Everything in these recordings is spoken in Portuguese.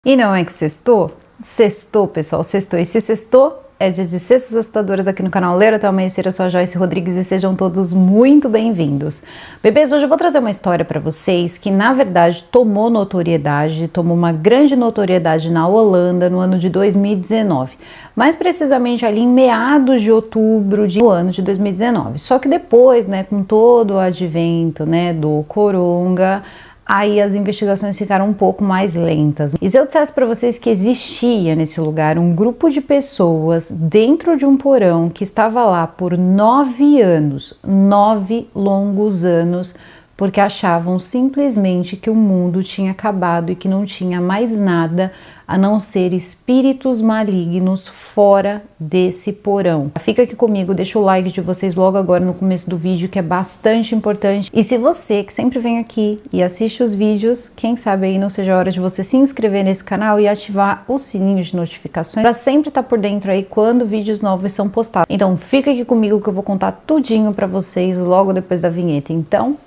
E não é que sextou? Sextou, pessoal, sextou. E se sextou, é dia de Cestas Assustadoras aqui no canal Ler Até Amanhecer. Eu sou a Joyce Rodrigues e sejam todos muito bem-vindos. Bebês, hoje eu vou trazer uma história para vocês que, na verdade, tomou uma grande notoriedade na Holanda no ano de 2019. Mais precisamente ali em meados de outubro do ano de 2019. Só que depois, com todo o advento, do coronga, aí as investigações ficaram um pouco mais lentas. E se eu dissesse para vocês que existia nesse lugar um grupo de pessoas dentro de um porão que estava lá por 9 anos, 9 longos anos, porque achavam simplesmente que o mundo tinha acabado e que não tinha mais nada a não ser espíritos malignos fora desse porão. Fica aqui comigo, deixa o like de vocês logo agora no começo do vídeo, que é bastante importante. E se você que sempre vem aqui e assiste os vídeos, quem sabe aí não seja a hora de você se inscrever nesse canal e ativar o sininho de notificações para sempre estar por dentro aí quando vídeos novos são postados. Então fica aqui comigo que eu vou contar tudinho para vocês logo depois da vinheta. Então,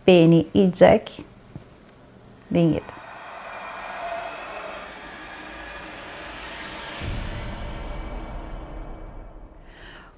Penny e Jack, vinheta.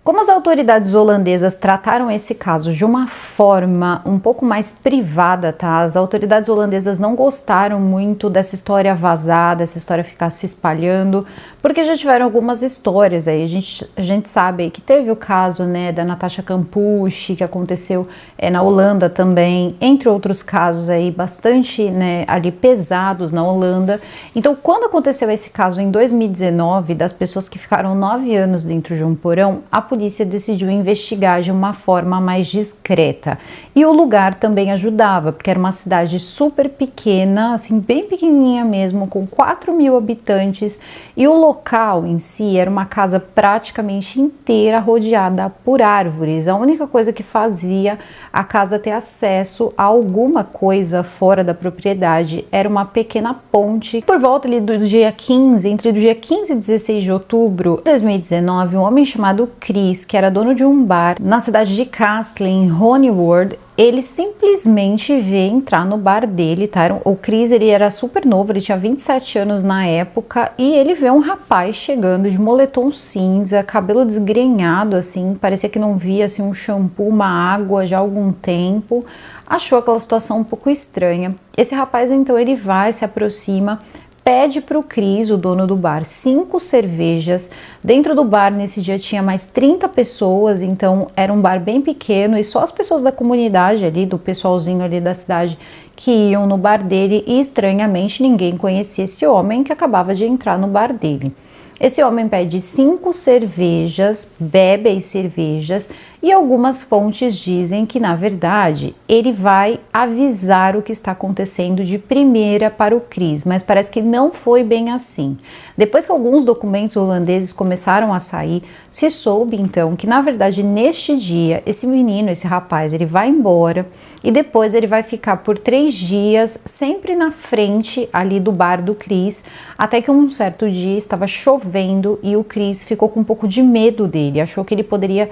Como as autoridades holandesas trataram esse caso de uma forma um pouco mais privada, tá? As autoridades holandesas não gostaram muito dessa história vazar, dessa história ficar se espalhando, porque já tiveram algumas histórias aí. A gente sabe aí que teve o caso, da Natasha Kampusch, que aconteceu na Holanda também, entre outros casos aí bastante, ali pesados na Holanda. Então, quando aconteceu esse caso em 2019, das pessoas que ficaram 9 anos dentro de um porão, a polícia decidiu investigar de uma forma mais discreta. E o lugar também ajudava, porque era uma cidade super pequena, assim, bem pequenininha mesmo, com 4.000 habitantes, e o local em si era uma casa praticamente inteira rodeada por árvores. A única coisa que fazia a casa ter acesso a alguma coisa fora da propriedade era uma pequena ponte. Por volta ali do dia 15, entre o dia 15 e 16 de outubro de 2019, um homem chamado Chris, que era dono de um bar na cidade de Castle, em Honeywood, ele simplesmente vê entrar no bar dele, tá? O Chris, ele era super novo, ele tinha 27 anos na época, e ele vê um rapaz chegando de moletom cinza, cabelo desgrenhado, assim, parecia que não via, assim, um shampoo, uma água já há algum tempo. Achou aquela situação um pouco estranha. Esse rapaz, então, ele vai, se aproxima, pede para o Chris, o dono do bar, 5 cervejas. Dentro do bar, nesse dia, tinha mais 30 pessoas, então era um bar bem pequeno e só as pessoas da comunidade ali, do pessoalzinho ali da cidade, que iam no bar dele, e estranhamente ninguém conhecia esse homem que acabava de entrar no bar dele. Esse homem pede 5 cervejas, bebe as cervejas, e algumas fontes dizem que, na verdade, ele vai avisar o que está acontecendo de primeira para o Chris, mas parece que não foi bem assim. Depois que alguns documentos holandeses começaram a sair, se soube então que, na verdade, neste dia, esse menino, esse rapaz, ele vai embora e depois ele vai ficar por 3 dias sempre na frente ali do bar do Chris, até que um certo dia estava chovendo e o Chris ficou com um pouco de medo dele, achou que ele poderia,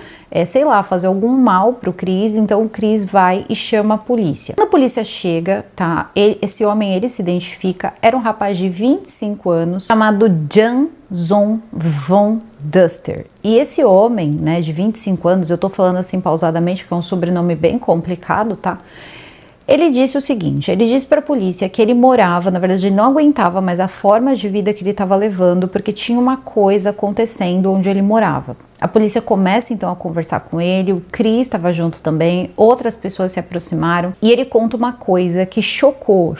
fazer algum mal pro Chris, então o Chris vai e chama a polícia. Quando a polícia chega, tá, esse homem, ele se identifica, era um rapaz de 25 anos, chamado Jan Zon Von Duster. E esse homem, de 25 anos, eu tô falando assim pausadamente, porque é um sobrenome bem complicado, tá? Ele disse o seguinte, ele disse para a polícia que ele morava, na verdade ele não aguentava mais a forma de vida que ele estava levando, porque tinha uma coisa acontecendo onde ele morava. A polícia começa então a conversar com ele, o Chris estava junto também, outras pessoas se aproximaram, e ele conta uma coisa que chocou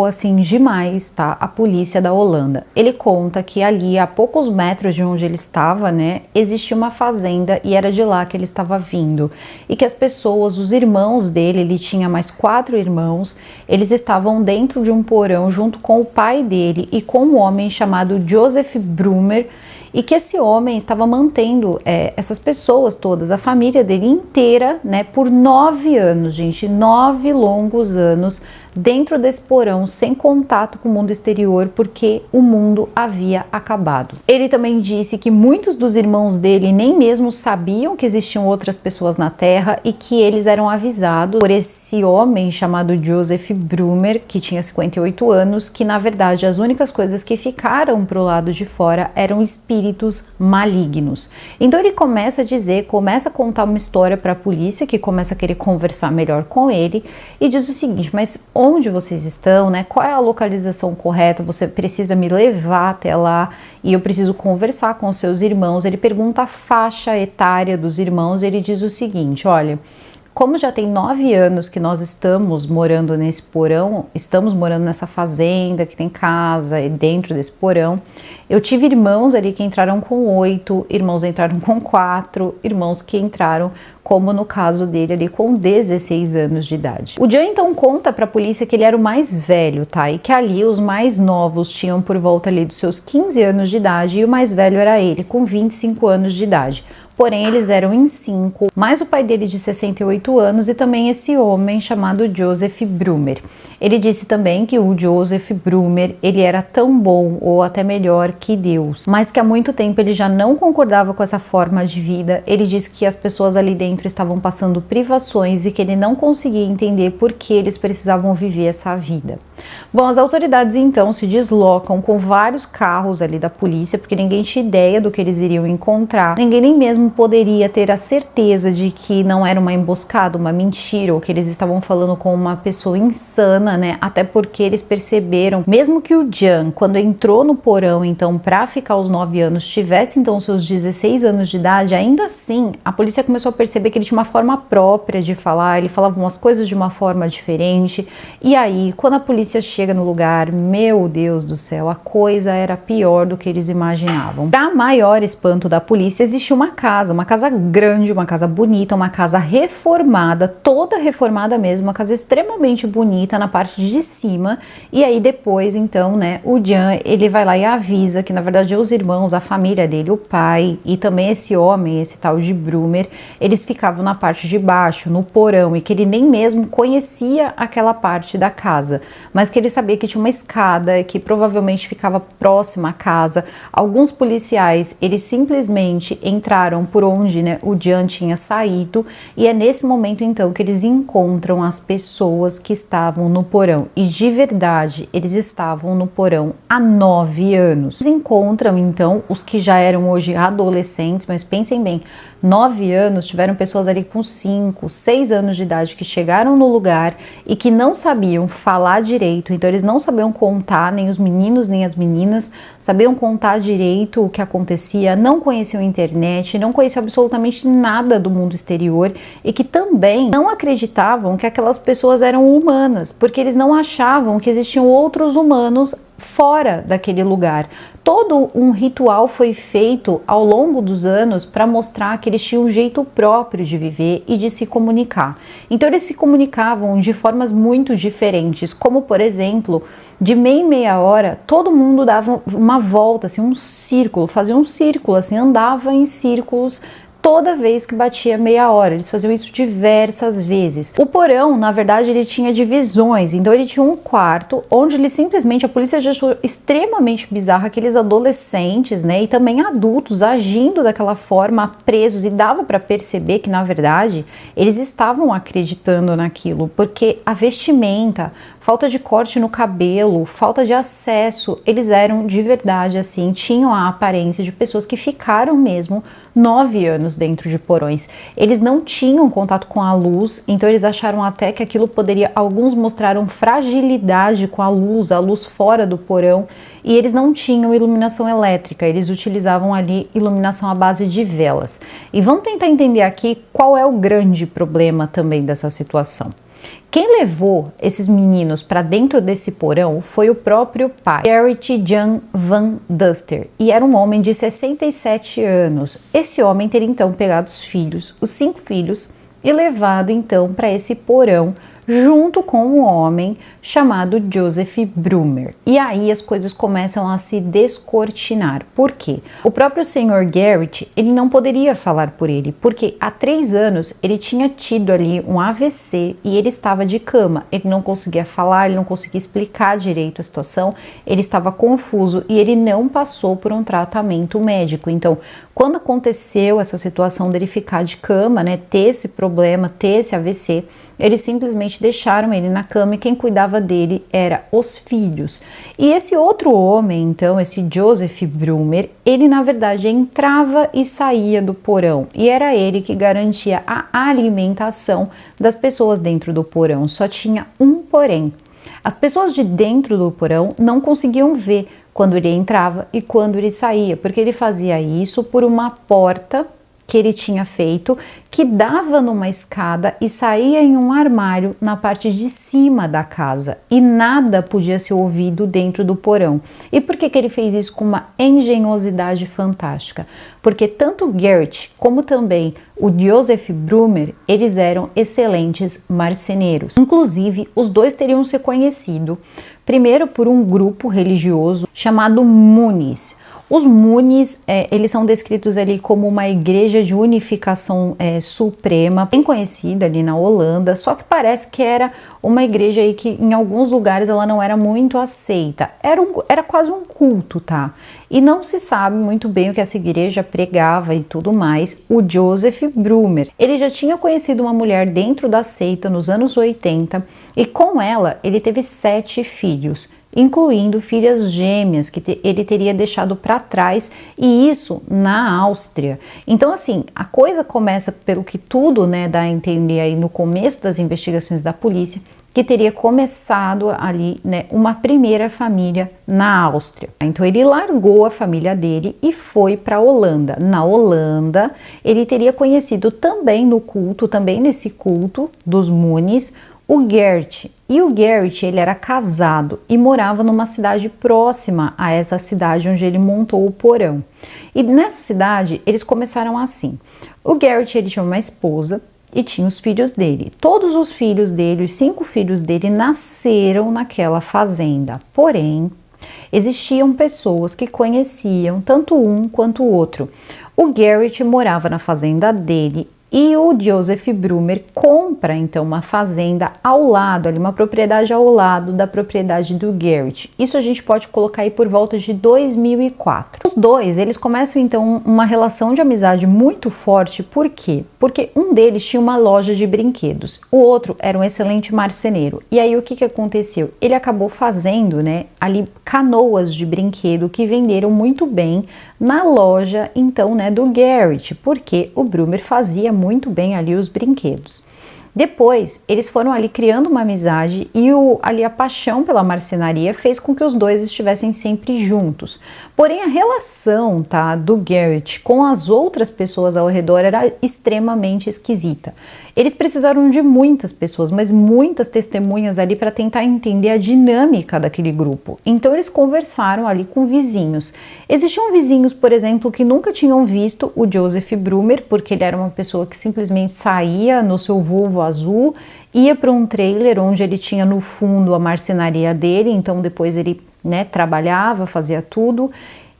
assim demais, tá? A polícia da Holanda. Ele conta que ali, a poucos metros de onde ele estava, existia uma fazenda e era de lá que ele estava vindo. E que as pessoas, os irmãos dele, ele tinha mais 4 irmãos, eles estavam dentro de um porão junto com o pai dele e com um homem chamado Joseph Brumer. e que esse homem estava mantendo essas pessoas todas, a família dele inteira, né, por 9 anos, gente, 9 longos anos dentro desse porão, sem contato com o mundo exterior, porque o mundo havia acabado. Ele também disse que muitos dos irmãos dele nem mesmo sabiam que existiam outras pessoas na Terra e que eles eram avisados por esse homem chamado Joseph Brumer, que tinha 58 anos, que na verdade as únicas coisas que ficaram pro lado de fora eram espíritos malignos. Então ele começa a contar uma história para a polícia, que começa a querer conversar melhor com ele, e diz o seguinte: mas onde vocês estão, né? Qual é a localização correta? Você precisa me levar até lá e eu preciso conversar com seus irmãos. Ele pergunta a faixa etária dos irmãos. Ele diz o seguinte: olha, como já tem 9 anos que nós estamos morando nesse porão, estamos morando nessa fazenda que tem casa dentro desse porão, eu tive irmãos ali que entraram com 8, irmãos entraram com 4, irmãos que entraram, como no caso dele ali, com 16 anos de idade. O Jan então conta para a polícia que ele era o mais velho, tá? E que ali os mais novos tinham por volta ali dos seus 15 anos de idade e o mais velho era ele, com 25 anos de idade. Porém, eles eram em 5, mais o pai dele de 68 anos e também esse homem chamado Joseph Brumer. Ele disse também que o Joseph Brumer, ele era tão bom ou até melhor que Deus, mas que há muito tempo ele já não concordava com essa forma de vida. Ele disse que as pessoas ali dentro estavam passando privações e que ele não conseguia entender por que eles precisavam viver essa vida. Bom, as autoridades então se deslocam com vários carros ali da polícia, porque ninguém tinha ideia do que eles iriam encontrar, ninguém nem mesmo poderia ter a certeza de que não era uma emboscada, uma mentira, ou que eles estavam falando com uma pessoa insana, né? Até porque eles perceberam, mesmo que o Jan, quando entrou no porão, então, para ficar os 9 anos, tivesse então seus 16 anos de idade, ainda assim, a polícia começou a perceber que ele tinha uma forma própria de falar, ele falava umas coisas de uma forma diferente, e aí, quando a polícia chega no lugar, meu Deus do céu, a coisa era pior do que eles imaginavam. Para maior espanto da polícia, existia uma casa grande, uma casa bonita, uma casa reformada, toda reformada mesmo, uma casa extremamente bonita na parte de cima. E aí depois, então, né, o Jan, ele vai lá e avisa que na verdade os irmãos, a família dele, o pai e também esse homem, esse tal de Brumer, eles ficavam na parte de baixo, no porão, e que ele nem mesmo conhecia aquela parte da casa, mas que ele sabia que tinha uma escada que provavelmente ficava próxima à casa. Alguns policiais, eles simplesmente entraram por onde, né, o Jan tinha saído, e é nesse momento então que eles encontram as pessoas que estavam no porão, e de verdade eles estavam no porão há 9 anos. Eles encontram então os que já eram hoje adolescentes, mas pensem bem, 9 anos, tiveram pessoas ali com 5, 6 anos de idade que chegaram no lugar e que não sabiam falar direito, então eles não sabiam contar, nem os meninos nem as meninas sabiam contar direito o que acontecia, não conheciam a internet, não conheciam absolutamente nada do mundo exterior e que também não acreditavam que aquelas pessoas eram humanas, porque eles não achavam que existiam outros humanos fora daquele lugar. Todo um ritual foi feito ao longo dos anos para mostrar que eles tinham um jeito próprio de viver e de se comunicar. Então eles se comunicavam de formas muito diferentes, como por exemplo, de meia em meia hora, todo mundo dava uma volta, assim, um círculo, fazia um círculo, assim, andava em círculos toda vez que batia meia hora. Eles faziam isso diversas vezes. O porão, na verdade, ele tinha divisões, então ele tinha um quarto onde ele simplesmente, a polícia já achou extremamente bizarro aqueles adolescentes, né, e também adultos agindo daquela forma, presos, e dava para perceber que na verdade eles estavam acreditando naquilo, porque a vestimenta, falta de corte no cabelo, falta de acesso, eles eram de verdade assim, tinham a aparência de pessoas que ficaram mesmo 9 anos dentro de porões. Eles não tinham contato com a luz, então eles acharam até que aquilo poderia, alguns mostraram fragilidade com a luz fora do porão, e eles não tinham iluminação elétrica, eles utilizavam ali iluminação à base de velas. E vamos tentar entender aqui qual é o grande problema também dessa situação. Quem levou esses meninos para dentro desse porão foi o próprio pai, Gerrit Jan van Duster, e era um homem de 67 anos. Esse homem teria então pegado os 5 filhos, e levado então para esse porão junto com um homem chamado Joseph Brumer. E aí as coisas começam a se descortinar. Por quê? O próprio Sr. Garrett, ele não poderia falar por ele, porque há 3 anos ele tinha tido ali um AVC e ele estava de cama. Ele não conseguia falar, ele não conseguia explicar direito a situação, ele estava confuso e ele não passou por um tratamento médico. Então, quando aconteceu essa situação dele ficar de cama, né, ter esse problema, ter esse AVC, eles simplesmente deixaram ele na cama e quem cuidava dele era os filhos. E esse outro homem, então, esse Joseph Brumer, ele na verdade entrava e saía do porão e era ele que garantia a alimentação das pessoas dentro do porão. Só tinha um porém. As pessoas de dentro do porão não conseguiam ver quando ele entrava e quando ele saía, porque ele fazia isso por uma porta que ele tinha feito, que dava numa escada e saía em um armário na parte de cima da casa, e nada podia ser ouvido dentro do porão. E por que ele fez isso com uma engenhosidade fantástica? Porque tanto Garrett como também o Joseph Brumer, eles eram excelentes marceneiros. Inclusive, os dois teriam se conhecido primeiro por um grupo religioso chamado Muni's. Os Muni's, eles são descritos ali como uma igreja de unificação suprema, bem conhecida ali na Holanda, só que parece que era uma igreja aí que em alguns lugares ela não era muito aceita, era quase um culto, tá? E não se sabe muito bem o que essa igreja pregava e tudo mais. O Joseph Brumer, ele já tinha conhecido uma mulher dentro da seita nos anos 80 e com ela ele teve 7 filhos, incluindo filhas gêmeas que ele teria deixado para trás, e isso na Áustria. Então assim, a coisa começa pelo que tudo, né, dá a entender aí no começo das investigações da polícia, que teria começado ali, né, uma primeira família na Áustria. Então ele largou a família dele e foi para a Holanda. Na Holanda, ele teria conhecido também no culto, também nesse culto dos Muni's, o Garrett. E o Garrett, ele era casado e morava numa cidade próxima a essa cidade onde ele montou o porão. E nessa cidade, eles começaram assim. O Garrett, ele tinha uma esposa e tinha os filhos dele. Todos os filhos dele, os 5 filhos dele, nasceram naquela fazenda. Porém, existiam pessoas que conheciam tanto um quanto o outro. O Garrett morava na fazenda dele e o Joseph Brumer compra então uma fazenda ao lado, ali uma propriedade ao lado da propriedade do Garrett. Isso a gente pode colocar aí por volta de 2004. Os dois, eles começam então uma relação de amizade muito forte. Por quê? Porque um deles tinha uma loja de brinquedos, o outro era um excelente marceneiro. E aí o que aconteceu? Ele acabou fazendo, né, ali canoas de brinquedo que venderam muito bem na loja então, né, do Garrett, porque o Brumer fazia muito bem ali os brinquedos. Depois, eles foram ali criando uma amizade e ali a paixão pela marcenaria fez com que os dois estivessem sempre juntos. Porém, a relação, tá, do Garrett com as outras pessoas ao redor era extremamente esquisita. Eles precisaram de muitas pessoas, mas muitas testemunhas ali para tentar entender a dinâmica daquele grupo. Então, eles conversaram ali com vizinhos. Existiam vizinhos, por exemplo, que nunca tinham visto o Joseph Brumer, porque ele era uma pessoa que simplesmente saía no seu Volvo azul, ia para um trailer onde ele tinha no fundo a marcenaria dele, então depois ele, né, trabalhava, fazia tudo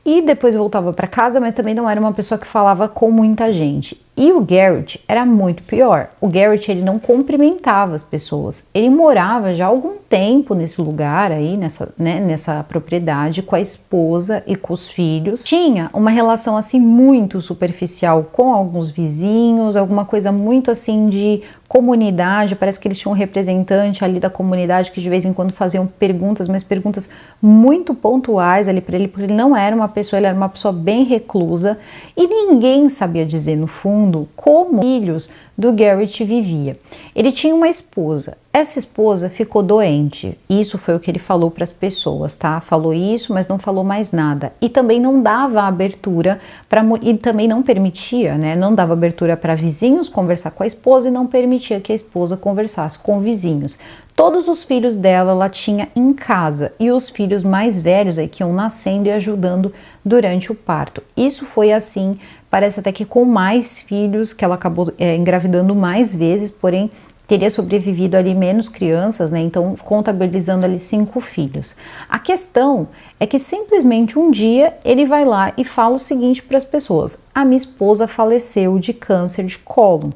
e depois voltava para casa, mas também não era uma pessoa que falava com muita gente. E o Garrett era muito pior. O Garrett, ele não cumprimentava as pessoas. Ele morava já há algum tempo nesse lugar aí, nessa propriedade, com a esposa e com os filhos. Tinha uma relação assim muito superficial com alguns vizinhos, alguma coisa muito assim de comunidade. Parece que eles tinham um representante ali da comunidade que de vez em quando faziam perguntas, mas perguntas muito pontuais ali para ele, porque ele não era uma pessoa, ele era uma pessoa bem reclusa e ninguém sabia dizer no fundo como os filhos do Garrett vivia. Ele tinha uma esposa. Essa esposa ficou doente. Isso foi o que ele falou para as pessoas, tá? Falou isso, mas não falou mais nada. E também não dava abertura e também não permitia, né? Não dava abertura para vizinhos conversar com a esposa e não permitia que a esposa conversasse com vizinhos. Todos os filhos dela ela tinha em casa e os filhos mais velhos aí que iam nascendo e ajudando durante o parto. Isso foi assim, parece até que com mais filhos, que ela acabou engravidando mais vezes, porém teria sobrevivido ali menos crianças, né? Então, contabilizando ali 5 filhos. A questão é que simplesmente um dia ele vai lá e fala o seguinte para as pessoas: a minha esposa faleceu de câncer de cólon.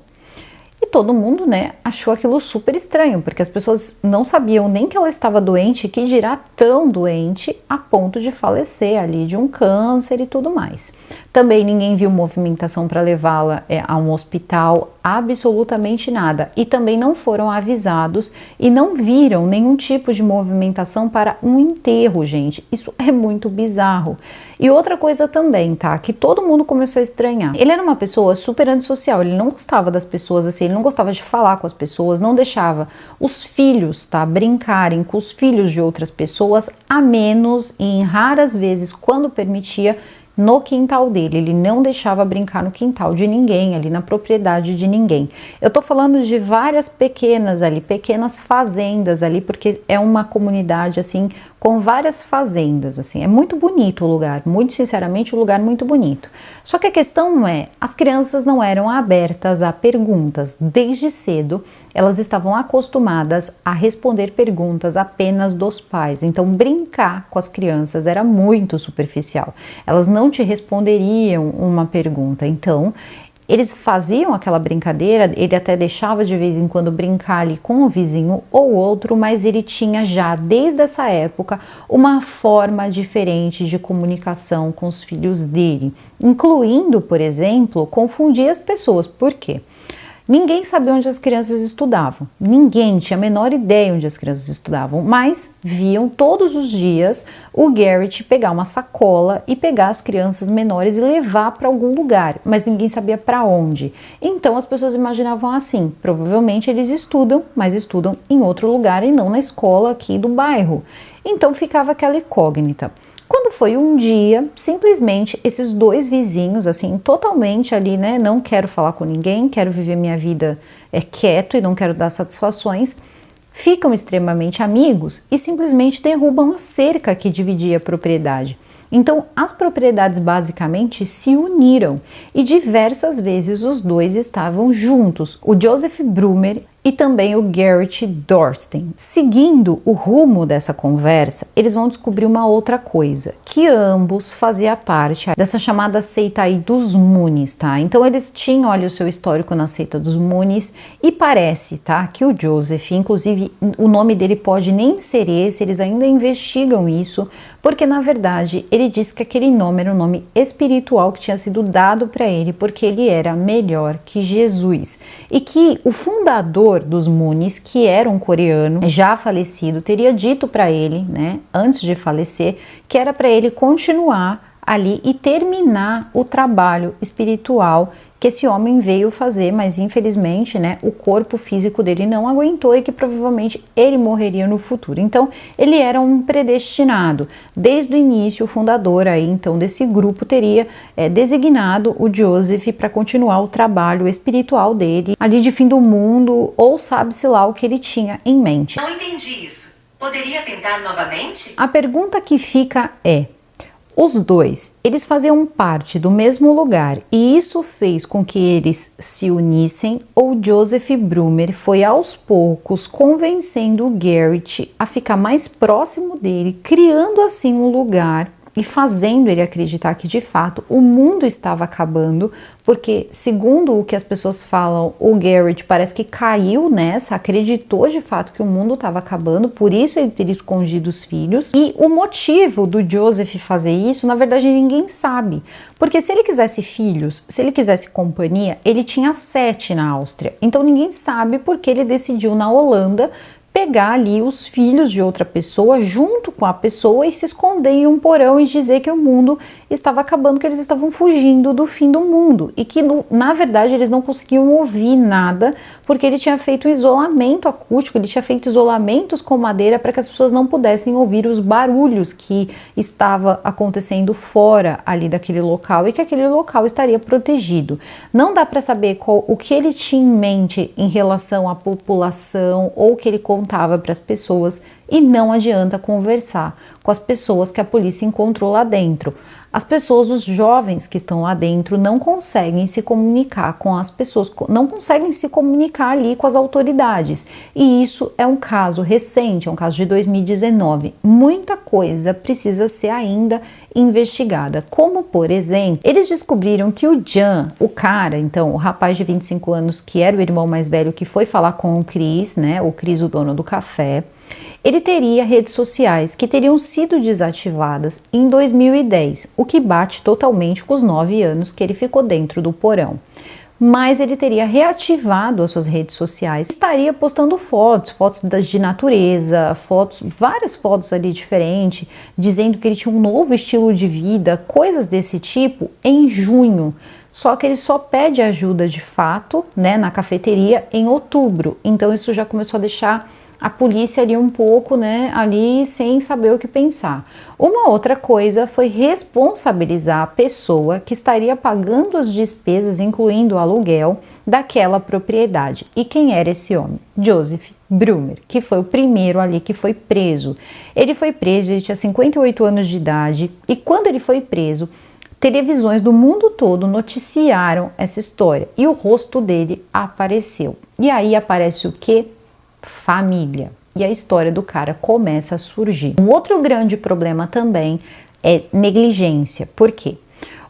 E todo mundo, né, achou aquilo super estranho, porque as pessoas não sabiam nem que ela estava doente, que dirá tão doente a ponto de falecer ali de um câncer e tudo mais. Também ninguém viu movimentação para levá-la a um hospital, absolutamente nada. E também não foram avisados e não viram nenhum tipo de movimentação para um enterro, gente. Isso é muito bizarro. E outra coisa também, tá? Que todo mundo começou a estranhar. Ele era uma pessoa super antissocial, ele não gostava das pessoas assim, ele não gostava de falar com as pessoas, não deixava os filhos, tá, brincarem com os filhos de outras pessoas, a menos e em raras vezes, quando permitia, no quintal dele. Ele não deixava brincar no quintal de ninguém, ali na propriedade de ninguém. Eu tô falando de várias pequenas fazendas ali, porque é uma comunidade assim, com várias fazendas, assim, é muito bonito o lugar, muito sinceramente o lugar muito bonito. Só que a questão é, as crianças não eram abertas a perguntas, desde cedo elas estavam acostumadas a responder perguntas apenas dos pais, então brincar com as crianças era muito superficial, elas não te responderiam uma pergunta, então eles faziam aquela brincadeira, ele até deixava de vez em quando brincar ali com o vizinho ou outro, mas ele tinha já desde essa época uma forma diferente de comunicação com os filhos dele, incluindo, por exemplo, confundir as pessoas. Por quê? Ninguém sabia onde as crianças estudavam, ninguém tinha a menor ideia onde as crianças estudavam, mas viam todos os dias o Garrett pegar uma sacola e pegar as crianças menores e levar para algum lugar, mas ninguém sabia para onde. Então as pessoas imaginavam assim, provavelmente eles estudam, mas estudam em outro lugar e não na escola aqui do bairro. Então ficava aquela incógnita. Quando foi um dia, simplesmente esses dois vizinhos, assim, totalmente ali, né, não quero falar com ninguém, quero viver minha vida quieto e não quero dar satisfações, ficam extremamente amigos e simplesmente derrubam a cerca que dividia a propriedade. Então, as propriedades basicamente se uniram e diversas vezes os dois estavam juntos, o Joseph Brumer e também o Garrett Dorsten. Seguindo o rumo dessa conversa, eles vão descobrir uma outra coisa, que ambos faziam parte dessa chamada seita aí dos Moonies, tá? Então eles tinham, olha, o seu histórico na seita dos Moonies e parece, tá, que o Joseph, inclusive o nome dele pode nem ser esse, eles ainda investigam isso, porque na verdade ele disse que aquele nome era um nome espiritual que tinha sido dado para ele porque ele era melhor que Jesus e que o fundador dos Moonies, que era um coreano já falecido, teria dito para ele, né, antes de falecer, que era para ele continuar ali e terminar o trabalho espiritual que esse homem veio fazer, mas infelizmente, né, o corpo físico dele não aguentou e que provavelmente ele morreria no futuro. Então, ele era um predestinado. Desde o início, o fundador aí, então, desse grupo teria designado o Joseph para continuar o trabalho espiritual dele, ali de fim do mundo, ou sabe-se lá o que ele tinha em mente. Não entendi isso. Poderia tentar novamente? A pergunta que fica é: os dois, eles faziam parte do mesmo lugar e isso fez com que eles se unissem, ou Joseph Brumer foi aos poucos convencendo o Garrett a ficar mais próximo dele, criando assim um lugar e fazendo ele acreditar que de fato o mundo estava acabando, porque segundo o que as pessoas falam, o Garrett parece que caiu nessa, acreditou de fato que o mundo estava acabando, por isso ele teria escondido os filhos. E o motivo do Joseph fazer isso, na verdade ninguém sabe, porque se ele quisesse filhos, se ele quisesse companhia, ele tinha 7 na Áustria, então ninguém sabe porque ele decidiu na Holanda pegar ali os filhos de outra pessoa junto com a pessoa e se esconder em um porão e dizer que o mundo estava acabando, que eles estavam fugindo do fim do mundo e que na verdade eles não conseguiam ouvir nada porque ele tinha feito um isolamento acústico, ele tinha feito isolamentos com madeira para que as pessoas não pudessem ouvir os barulhos que estava acontecendo fora ali daquele local e que aquele local estaria protegido. Não dá para saber o que ele tinha em mente em relação à população ou o que ele contava para as pessoas, e não adianta conversar com as pessoas que a polícia encontrou lá dentro. As pessoas, os jovens que estão lá dentro, não conseguem se comunicar com as pessoas, não conseguem se comunicar ali com as autoridades. E isso é um caso recente, é um caso de 2019. Muita coisa precisa ser ainda investigada. Como, por exemplo, eles descobriram que o Jan, o cara, então, o rapaz de 25 anos, que era o irmão mais velho, que foi falar com o Chris, né? O Chris, o dono do café. Ele teria redes sociais que teriam sido desativadas em 2010, o que bate totalmente com os 9 anos que ele ficou dentro do porão. Mas ele teria reativado as suas redes sociais, estaria postando fotos de natureza, várias fotos ali diferentes, dizendo que ele tinha um novo estilo de vida, coisas desse tipo, em junho. Só que ele só pede ajuda de fato, né, na cafeteria em outubro. Então isso já começou a deixar a polícia ali um pouco, né, ali sem saber o que pensar. Uma outra coisa foi responsabilizar a pessoa que estaria pagando as despesas, incluindo o aluguel, daquela propriedade. E quem era esse homem? Joseph Brumer, que foi o primeiro ali que foi preso. Ele foi preso, ele tinha 58 anos de idade, e quando ele foi preso, televisões do mundo todo noticiaram essa história, e o rosto dele apareceu. E aí aparece o quê? Família. E a história do cara começa a surgir. Um outro grande problema também é negligência. Por quê?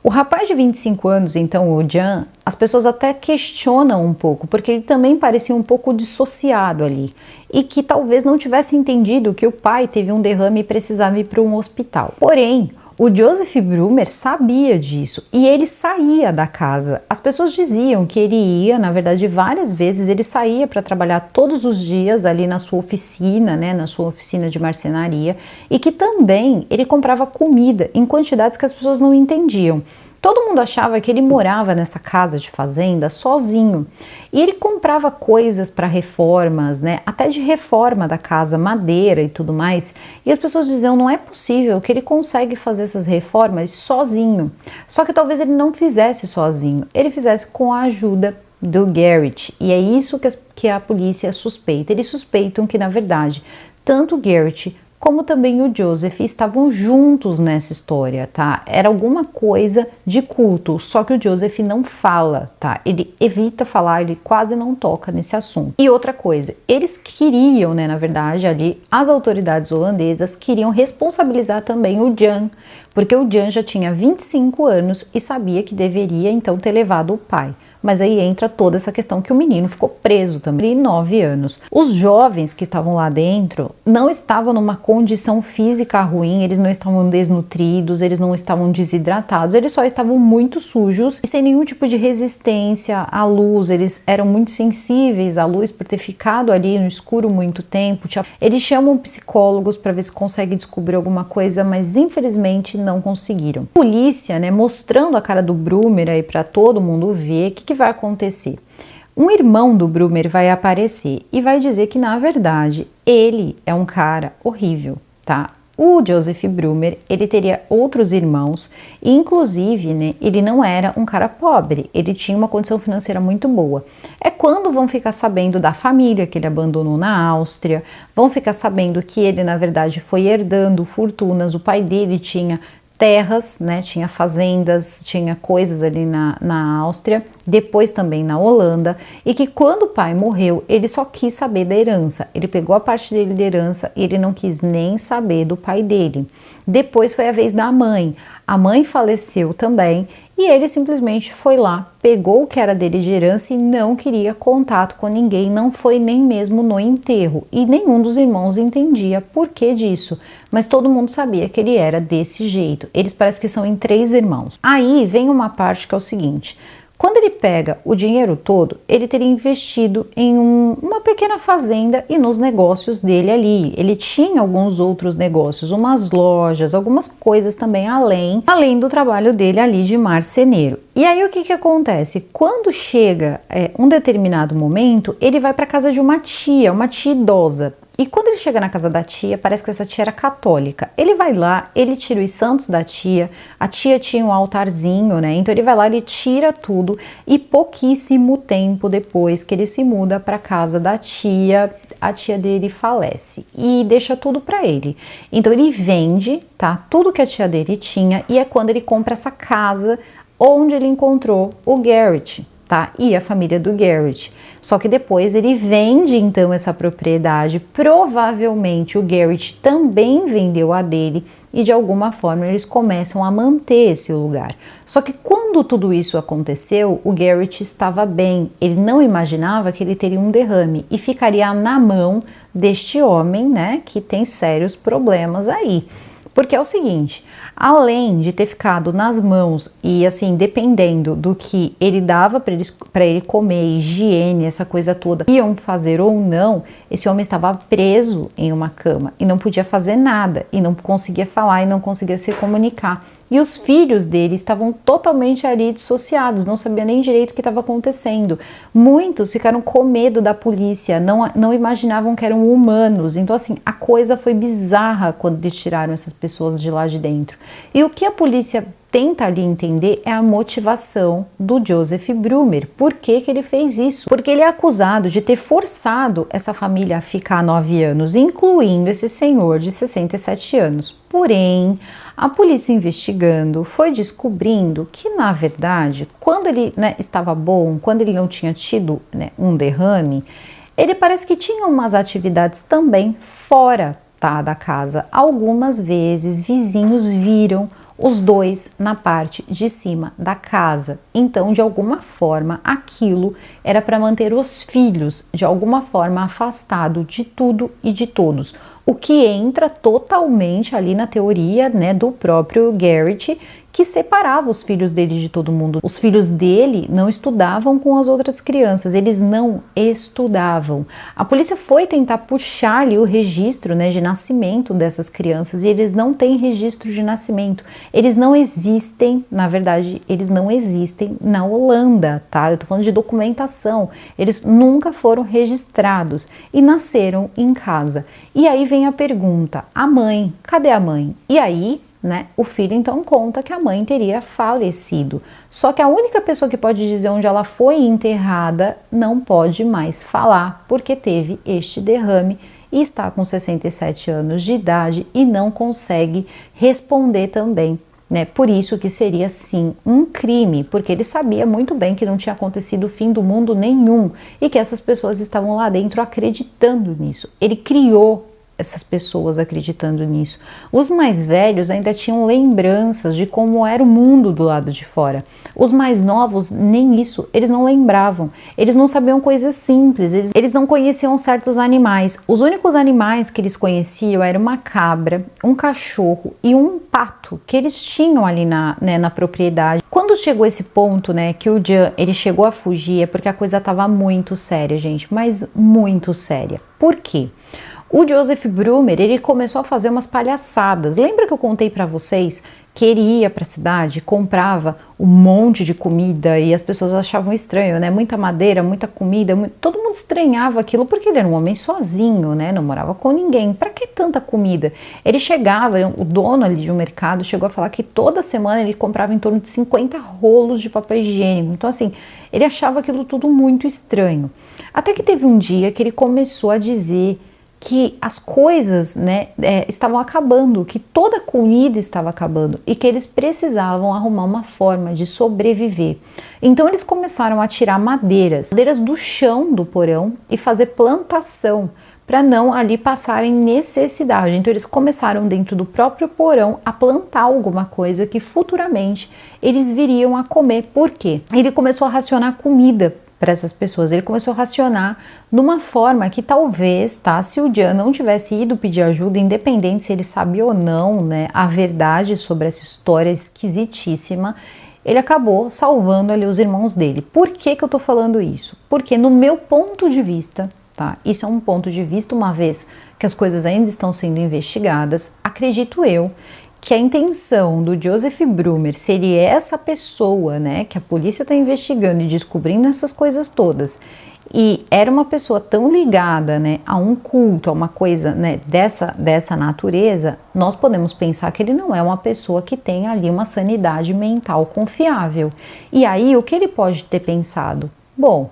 O rapaz de 25 anos, então o Jan, as pessoas até questionam um pouco, porque ele também parecia um pouco dissociado ali. E que talvez não tivesse entendido que o pai teve um derrame e precisava ir para um hospital. Porém, o Joseph Brumer sabia disso e ele saía da casa. As pessoas diziam que ele ia, na verdade, várias vezes ele saía para trabalhar todos os dias ali na sua oficina, né, na sua oficina de marcenaria, e que também ele comprava comida em quantidades que as pessoas não entendiam. Todo mundo achava que ele morava nessa casa de fazenda sozinho e ele comprava coisas para reformas, né? Até de reforma da casa, madeira e tudo mais. E as pessoas diziam, não é possível que ele consegue fazer essas reformas sozinho. Só que talvez ele não fizesse sozinho, ele fizesse com a ajuda do Garrett. E é isso que a polícia suspeita. Eles suspeitam que, na verdade, tanto o Garrett como também o Joseph estavam juntos nessa história, tá? Era alguma coisa de culto, só que o Joseph não fala, tá? Ele evita falar, ele quase não toca nesse assunto. E outra coisa, eles queriam, né, na verdade, ali, as autoridades holandesas queriam responsabilizar também o Jan, porque o Jan já tinha 25 anos e sabia que deveria, então, ter levado o pai. Mas aí entra toda essa questão que o menino ficou preso também, 9 anos. Os jovens que estavam lá dentro não estavam numa condição física ruim, eles não estavam desnutridos, eles não estavam desidratados, eles só estavam muito sujos e sem nenhum tipo de resistência à luz, eles eram muito sensíveis à luz por ter ficado ali no escuro muito tempo. Eles chamam psicólogos para ver se conseguem descobrir alguma coisa, mas infelizmente não conseguiram. A polícia, né, mostrando a cara do Brumer aí para todo mundo ver, o que vai acontecer? Um irmão do Brumer vai aparecer e vai dizer que, na verdade, ele é um cara horrível, tá? O Joseph Brumer, ele teria outros irmãos e, inclusive, né, ele não era um cara pobre, ele tinha uma condição financeira muito boa. É quando vão ficar sabendo da família que ele abandonou na Áustria, vão ficar sabendo que ele, na verdade, foi herdando fortunas, o pai dele tinha terras, né, tinha fazendas, tinha coisas ali na Áustria, depois também na Holanda, e que quando o pai morreu, ele só quis saber da herança, ele pegou a parte dele da herança e ele não quis nem saber do pai dele. Depois foi a vez da mãe, a mãe faleceu também, e ele simplesmente foi lá, pegou o que era dele de herança e não queria contato com ninguém, não foi nem mesmo no enterro. E nenhum dos irmãos entendia por que disso, mas todo mundo sabia que ele era desse jeito. Eles parecem que são em 3 irmãos. Aí vem uma parte que é o seguinte: quando ele pega o dinheiro todo, ele teria investido em uma pequena fazenda e nos negócios dele ali. Ele tinha alguns outros negócios, umas lojas, algumas coisas também além do trabalho dele ali de marceneiro. E aí o que acontece? Quando chega um determinado momento, ele vai para casa de uma tia idosa. E quando ele chega na casa da tia, parece que essa tia era católica. Ele vai lá, ele tira os santos da tia, a tia tinha um altarzinho, né? Então ele vai lá, ele tira tudo e pouquíssimo tempo depois que ele se muda para casa da tia, a tia dele falece e deixa tudo para ele. Então ele vende, tá, tudo que a tia dele tinha, e é quando ele compra essa casa onde ele encontrou o Garrett, tá? E a família do Garrett. Só que depois ele vende então essa propriedade. Provavelmente o Garrett também vendeu a dele e de alguma forma eles começam a manter esse lugar. Só que quando tudo isso aconteceu, o Garrett estava bem. Ele não imaginava que ele teria um derrame e ficaria na mão deste homem, né, que tem sérios problemas aí. Porque é o seguinte, além de ter ficado nas mãos e assim, dependendo do que ele dava para ele comer, higiene, essa coisa toda, iam fazer ou não, esse homem estava preso em uma cama e não podia fazer nada, e não conseguia falar e não conseguia se comunicar. E os filhos dele estavam totalmente ali dissociados, não sabiam nem direito o que estava acontecendo. Muitos ficaram com medo da polícia, não imaginavam que eram humanos. Então assim, a coisa foi bizarra quando eles tiraram essas pessoas de lá de dentro. E o que a polícia tenta ali entender é a motivação do Joseph Brumer. Por que que ele fez isso? Porque ele é acusado de ter forçado essa família a ficar 9 anos, incluindo esse senhor de 67 anos. Porém, a polícia investigando foi descobrindo que, na verdade, quando ele, né, estava bom, quando ele não tinha tido, né, um derrame, ele parece que tinha umas atividades também fora, tá, da casa. Algumas vezes vizinhos viram os dois na parte de cima da casa. Então, de alguma forma, aquilo era para manter os filhos, de alguma forma, afastados de tudo e de todos. O que entra totalmente ali na teoria, né, do próprio Garrett, que separava os filhos dele de todo mundo. Os filhos dele não estudavam com as outras crianças, eles não estudavam. A polícia foi tentar puxar ali o registro, né, de nascimento dessas crianças, e eles não têm registro de nascimento. Eles não existem, na verdade, eles não existem na Holanda, tá? Eu tô falando de documentação. Eles nunca foram registrados e nasceram em casa. E aí vem a pergunta, a mãe, cadê a mãe? E aí, né, o filho então conta que a mãe teria falecido. Só que a única pessoa que pode dizer onde ela foi enterrada não pode mais falar, porque teve este derrame e está com 67 anos de idade e não consegue responder também, né? Por isso que seria sim um crime, porque ele sabia muito bem que não tinha acontecido o fim do mundo nenhum e que essas pessoas estavam lá dentro acreditando nisso. Ele criou essas pessoas acreditando nisso. Os mais velhos ainda tinham lembranças de como era o mundo do lado de fora. Os mais novos, nem isso, eles não lembravam. Eles não sabiam coisas simples, eles não conheciam certos animais. Os únicos animais que eles conheciam eram uma cabra, um cachorro e um pato que eles tinham ali na propriedade. Quando chegou esse ponto, né, que o Jan, ele chegou a fugir, é porque a coisa estava muito séria, gente, mas muito séria. Por quê? O Joseph Brumer, ele começou a fazer umas palhaçadas. Lembra que eu contei para vocês que ele ia para a cidade, comprava um monte de comida e as pessoas achavam estranho, né? Muita madeira, muita comida, todo mundo estranhava aquilo porque ele era um homem sozinho, né? Não morava com ninguém. Para que tanta comida? Ele chegava, o dono ali de um mercado chegou a falar que toda semana ele comprava em torno de 50 rolos de papel higiênico. Então assim, ele achava aquilo tudo muito estranho. Até que teve um dia que ele começou a dizer que as coisas, né, estavam acabando, que toda a comida estava acabando e que eles precisavam arrumar uma forma de sobreviver. Então eles começaram a tirar madeiras do chão do porão e fazer plantação para não ali passarem necessidade. Então eles começaram dentro do próprio porão a plantar alguma coisa que futuramente eles viriam a comer. Por quê? Ele começou a racionar comida para essas pessoas. Ele começou a racionar de uma forma que talvez, tá, se o Jan não tivesse ido pedir ajuda, independente se ele sabia ou não, né, a verdade sobre essa história esquisitíssima, ele acabou salvando ali os irmãos dele. Por que que eu tô falando isso? Porque no meu ponto de vista, tá, isso é um ponto de vista, uma vez que as coisas ainda estão sendo investigadas, acredito eu que a intenção do Joseph Brumer seria essa pessoa, né, que a polícia está investigando e descobrindo essas coisas todas, e era uma pessoa tão ligada, né, a um culto, a uma coisa, né, dessa natureza, nós podemos pensar que ele não é uma pessoa que tem ali uma sanidade mental confiável. E aí, o que ele pode ter pensado? Bom,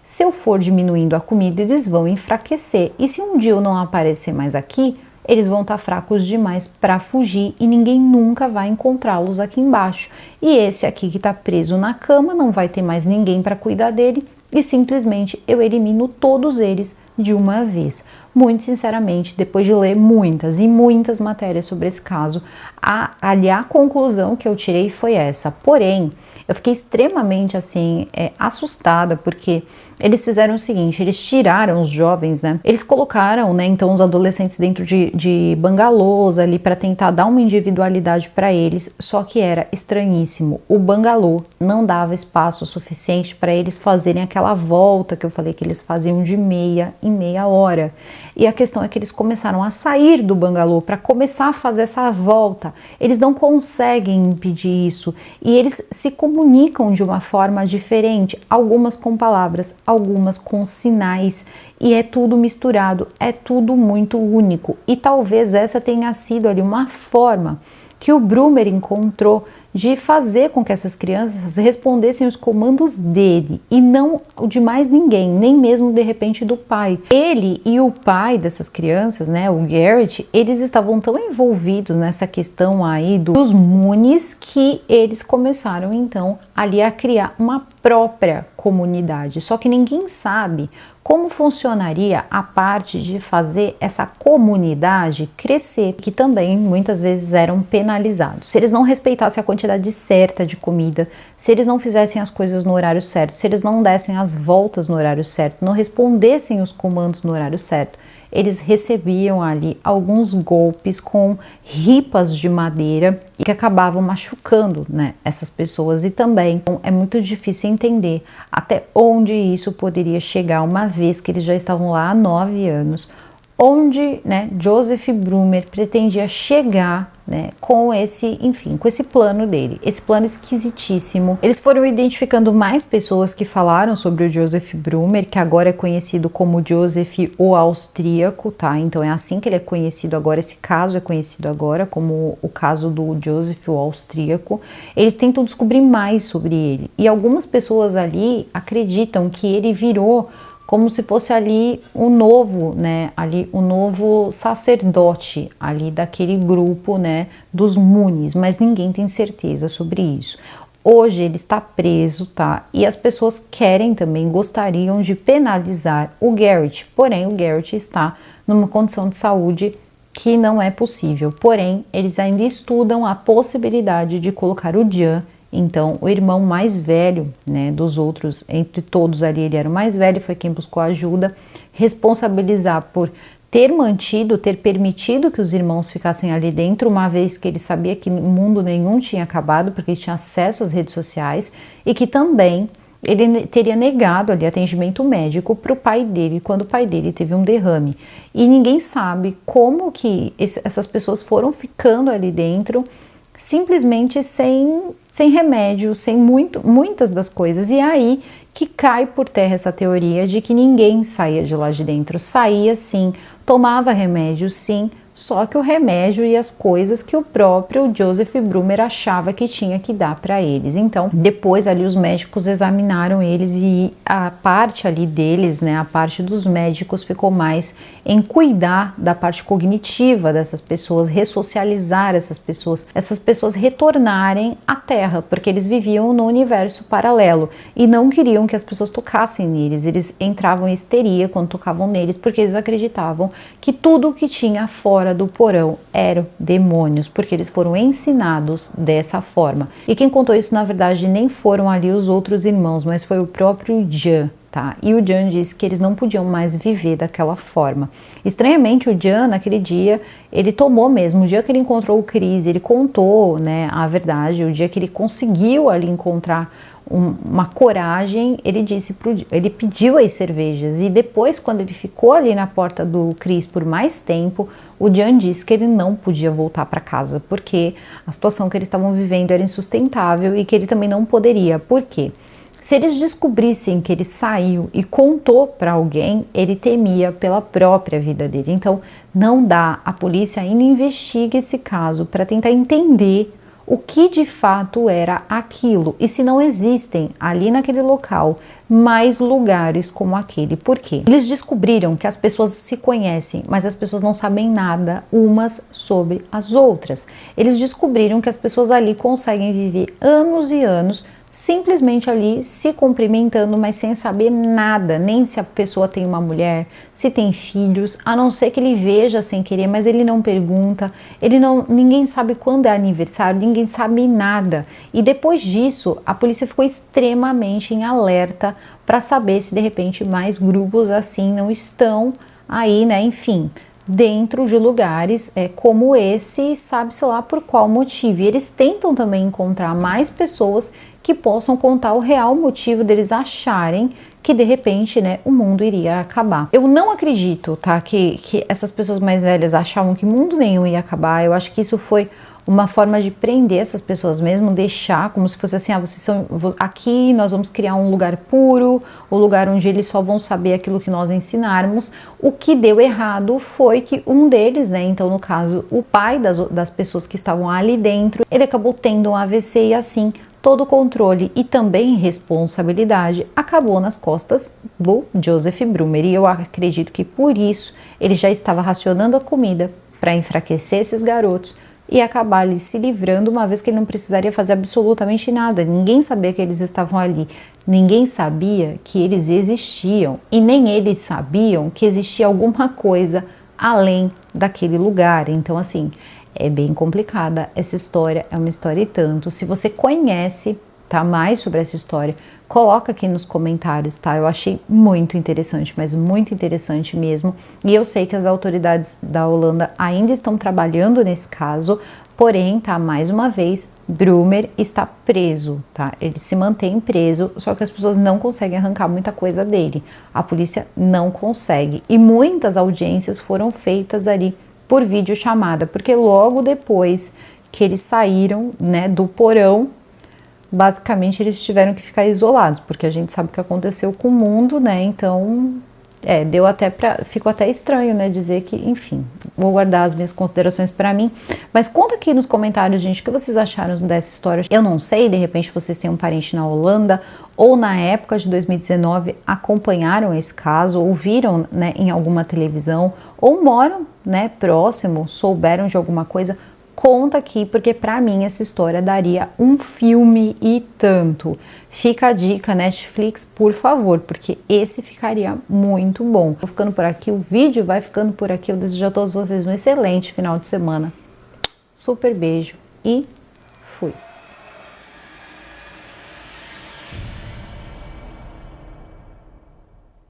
se eu for diminuindo a comida, eles vão enfraquecer. E se um dia eu não aparecer mais aqui, eles vão estar fracos demais para fugir e ninguém nunca vai encontrá-los aqui embaixo. E esse aqui que está preso na cama não vai ter mais ninguém para cuidar dele e simplesmente eu elimino todos eles de uma vez. Muito sinceramente, depois de ler muitas e muitas matérias sobre esse caso, a conclusão que eu tirei foi essa. Porém, eu fiquei extremamente assim assustada, porque eles fizeram o seguinte: eles tiraram os jovens, né? Eles colocaram, né, então os adolescentes dentro de bangalôs ali para tentar dar uma individualidade para eles, só que era estranhíssimo. O bangalô não dava espaço suficiente para eles fazerem aquela volta que eu falei que eles faziam de meia em meia hora. E a questão é que eles começaram a sair do bangalô para começar a fazer essa volta. Eles não conseguem impedir isso e eles se comunicam de uma forma diferente, algumas com palavras, algumas com sinais, e é tudo misturado, é tudo muito único. E talvez essa tenha sido ali uma forma que o Brumer encontrou de fazer com que essas crianças respondessem os comandos dele e não de mais ninguém, nem mesmo de repente do pai. Ele e o pai dessas crianças, né, o Garrett, eles estavam tão envolvidos nessa questão aí dos Moonies que eles começaram então ali a criar uma própria comunidade. Só que ninguém sabe como funcionaria a parte de fazer essa comunidade crescer, que também muitas vezes eram penalizados. Se eles não respeitassem a quantidade certa de comida, se eles não fizessem as coisas no horário certo, se eles não dessem as voltas no horário certo, não respondessem os comandos no horário certo, eles recebiam ali alguns golpes com ripas de madeira e que acabavam machucando, né, essas pessoas. E também é muito difícil entender até onde isso poderia chegar, uma vez que eles já estavam lá há 9 anos, onde, né, Joseph Brumer pretendia chegar, né, com esse, enfim, com esse plano dele, esse plano esquisitíssimo. Eles foram identificando mais pessoas que falaram sobre o Joseph Brumer, que agora é conhecido como Joseph o Austríaco, tá? Então é assim que ele é conhecido agora, esse caso é conhecido agora como o caso do Joseph o Austríaco. Eles tentam descobrir mais sobre ele e algumas pessoas ali acreditam que ele virou como se fosse ali o novo, né, ali o novo sacerdote ali daquele grupo, né, dos Moonies, mas ninguém tem certeza sobre isso. Hoje ele está preso, tá? E as pessoas querem também, gostariam de penalizar o Garrett, porém o Garrett está numa condição de saúde que não é possível. Porém, eles ainda estudam a possibilidade de colocar o Jan. Então, o irmão mais velho, né, dos outros, entre todos ali, ele era o mais velho, foi quem buscou ajuda, responsabilizar por ter permitido que os irmãos ficassem ali dentro, uma vez que ele sabia que mundo nenhum tinha acabado, porque ele tinha acesso às redes sociais, e que também ele teria negado ali atendimento médico para o pai dele, quando o pai dele teve um derrame. E ninguém sabe como que essas pessoas foram ficando ali dentro, simplesmente sem remédio, sem muitas das coisas. E aí que cai por terra essa teoria de que ninguém saía de lá de dentro. Saía sim, tomava remédio sim, só que o remédio e as coisas que o próprio Joseph Brumer achava que tinha que dar para eles. Então, depois ali os médicos examinaram eles e a parte ali deles, né, a parte dos médicos ficou mais em cuidar da parte cognitiva dessas pessoas, ressocializar essas pessoas retornarem à Terra, porque eles viviam no universo paralelo e não queriam que as pessoas tocassem neles. Eles entravam em histeria quando tocavam neles, porque eles acreditavam que tudo que tinha fora do porão eram demônios, porque eles foram ensinados dessa forma. E quem contou isso, na verdade, nem foram ali os outros irmãos, mas foi o próprio Jan, tá? E o Jan disse que eles não podiam mais viver daquela forma. Estranhamente, o Jan, naquele dia, ele tomou mesmo. O dia que ele encontrou o Chris, ele contou, né, a verdade. O dia que ele conseguiu ali encontrar uma coragem, ele pediu as cervejas, e depois, quando ele ficou ali na porta do Chris por mais tempo, o Jan disse que ele não podia voltar para casa, porque a situação que eles estavam vivendo era insustentável e que ele também não poderia. Por quê? Se eles descobrissem que ele saiu e contou para alguém, ele temia pela própria vida dele. Então, não dá, a polícia ainda investiga esse caso para tentar entender o que de fato era aquilo e se não existem ali naquele local mais lugares como aquele. Por quê? Eles descobriram que as pessoas se conhecem, mas as pessoas não sabem nada umas sobre as outras. Eles descobriram que as pessoas ali conseguem viver anos e anos simplesmente ali se cumprimentando, mas sem saber nada, nem se a pessoa tem uma mulher, se tem filhos, a não ser que ele veja sem querer, mas ele não pergunta, ninguém sabe quando é aniversário, ninguém sabe nada. E depois disso, a polícia ficou extremamente em alerta para saber se de repente mais grupos assim não estão aí, né, enfim, dentro de lugares como esse, sabe-se lá por qual motivo. E eles tentam também encontrar mais pessoas que possam contar o real motivo deles acharem que de repente, né, o mundo iria acabar. Eu não acredito, tá, que essas pessoas mais velhas achavam que mundo nenhum ia acabar. Eu acho que isso foi uma forma de prender essas pessoas mesmo, deixar como se fosse assim, vocês são aqui, nós vamos criar um lugar puro, o lugar onde eles só vão saber aquilo que nós ensinarmos. O que deu errado foi que um deles, né, então no caso o pai das pessoas que estavam ali dentro, ele acabou tendo um AVC e assim todo o controle e também responsabilidade acabou nas costas do Joseph Brumer. E eu acredito que por isso ele já estava racionando a comida para enfraquecer esses garotos e acabar ali se livrando, uma vez que ele não precisaria fazer absolutamente nada. Ninguém sabia que eles estavam ali, ninguém sabia que eles existiam e nem eles sabiam que existia alguma coisa além daquele lugar. Então assim, é bem complicada essa história, é uma história e tanto. Se você conhece, tá, mais sobre essa história, coloca aqui nos comentários, tá? Eu achei muito interessante, mas muito interessante mesmo. E eu sei que as autoridades da Holanda ainda estão trabalhando nesse caso, porém, tá, mais uma vez, Brumer está preso, tá? Ele se mantém preso, só que as pessoas não conseguem arrancar muita coisa dele. A polícia não consegue. E muitas audiências foram feitas ali por videochamada, porque logo depois que eles saíram, né, do porão, basicamente eles tiveram que ficar isolados, porque a gente sabe o que aconteceu com o mundo, né, então, ficou até estranho, né, dizer que, enfim, vou guardar as minhas considerações para mim, mas conta aqui nos comentários, gente, o que vocês acharam dessa história. Eu não sei, de repente vocês têm um parente na Holanda, ou na época de 2019 acompanharam esse caso, ou viram, né, em alguma televisão, ou moram, né, próximo, souberam de alguma coisa. Conta aqui, porque pra mim essa história daria um filme e tanto. Fica a dica, Netflix, por favor, porque esse ficaria muito bom. Vou ficando por aqui, o vídeo vai ficando por aqui. Eu desejo a todos vocês um excelente final de semana. Super beijo e fui!